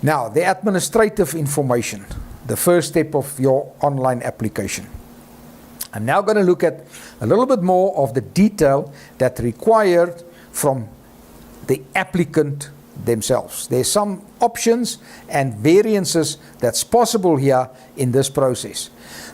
Now, the administrative information, the first step of your online application. I'm now going to look at a little bit more of the detail that required from the applicant themselves. There's some options and variances that's possible here in this process.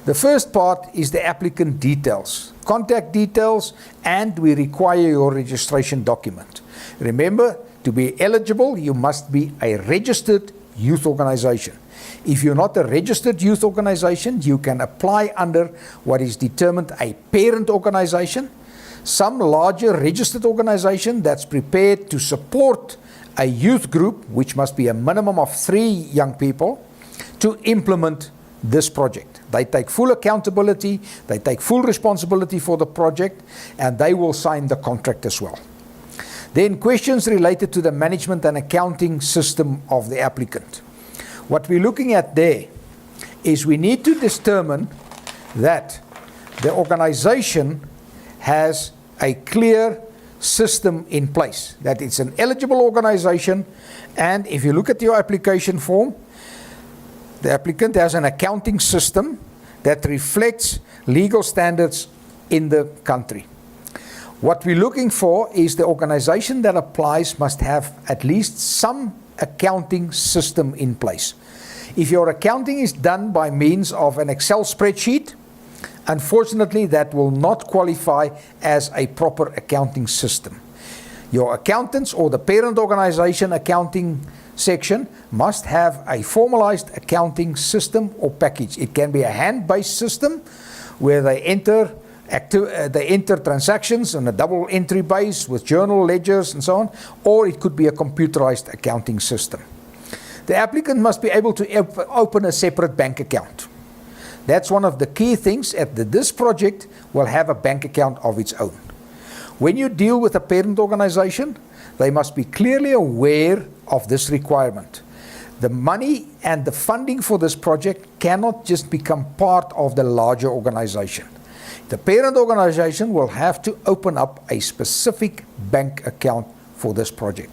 The first part is the applicant details, contact details, and we require your registration document. Remember, to be eligible, you must be a registered youth organization. If you're not a registered youth organization, you can apply under what is determined a parent organization, some larger registered organization that's prepared to support a youth group, which must be a minimum of 3 young people, to implement this project. They take full accountability, they take full responsibility for the project, and they will sign the contract as well. Then questions related to the management and accounting system of the applicant. What we're looking at there is we need to determine that the organization has a clear system in place, that it's an eligible organization, and if you look at your application form, the applicant has an accounting system that reflects legal standards in the country. What we're looking for is the organization that applies must have at least some accounting system in place. If your accounting is done by means of an Excel spreadsheet, unfortunately that will not qualify as a proper accounting system. Your accountants or the parent organization accounting section must have a formalized accounting system or package. It can be a hand-based system where they enter transactions on a double entry base with journal ledgers and so on, or it could be a computerized accounting system. The applicant must be able to open a separate bank account. That's one of the key things. This project will have a bank account of its own. When you deal with a parent organization, they must be clearly aware of this requirement. The money and the funding for this project cannot just become part of the larger organization. The parent organization will have to open up a specific bank account for this project.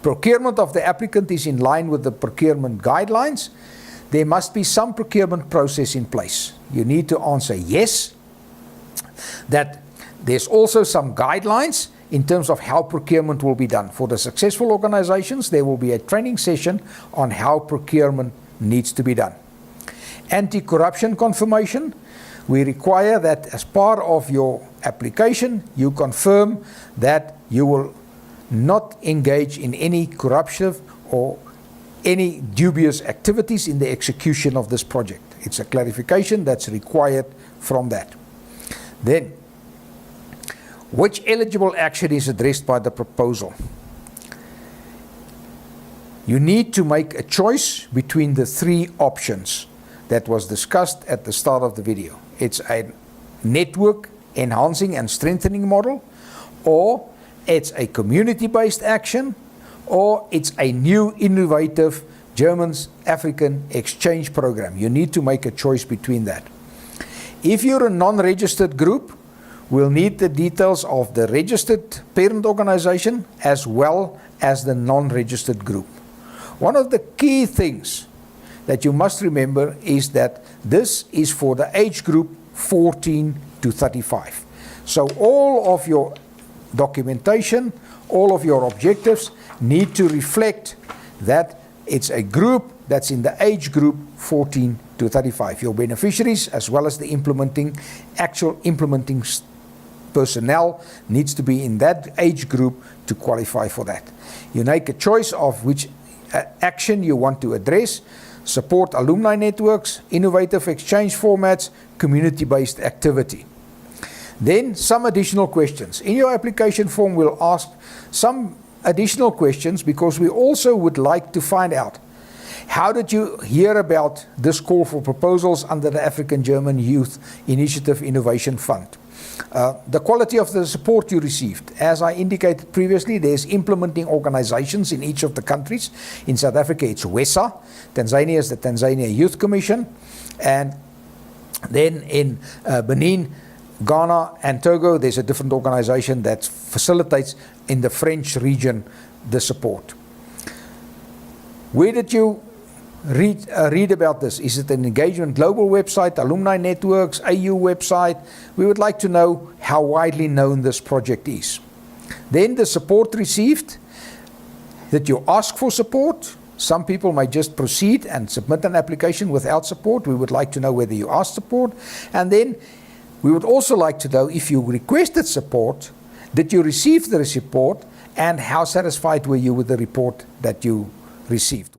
Procurement of the applicant is in line with the procurement guidelines. There must be some procurement process in place. You need to answer yes, that there's also some guidelines in terms of how procurement will be done. For the successful organizations, there will be a training session on how procurement needs to be done. Anti-corruption confirmation. We require that as part of your application, you confirm that you will not engage in any corruption or any dubious activities in the execution of this project. It's a clarification that's required from that. Then, which eligible action is addressed by the proposal? You need to make a choice between the 3 options that was discussed at the start of the video. It's a network enhancing and strengthening model, or it's a community-based action, or it's a new innovative German-African exchange program. You need to make a choice between that. If you're a non-registered group, we'll need the details of the registered parent organization as well as the non-registered group. One of the key things that you must remember is that this is for the age group 14 to 35. So all of your documentation, all of your objectives need to reflect that it's a group that's in the age group 14 to 35. Your beneficiaries as well as the actual implementing personnel needs to be in that age group to qualify for that. You make a choice of which action you want to address: support alumni networks, innovative exchange formats, community-based activity. Then some additional questions. In your application form, we'll ask some additional questions because we also would like to find out, how did you hear about this call for proposals under the African German Youth Initiative Innovation Fund? The quality of the support you received. As I indicated previously, there's implementing organizations in each of the countries. In South Africa, it's WESA. Tanzania is the Tanzania Youth Commission. And then in Benin, Ghana and Togo, there's a different organization that facilitates in the French region the support. Where did you read about this? Is it an Engagement Global website, alumni networks, AU website? We would like to know how widely known this project is. Then the support received. Did you ask for support? Some people may just proceed and submit an application without support. We would like to know whether you asked support. And then we would also like to know if you requested support, did you receive the support, and how satisfied were you with the report that you received?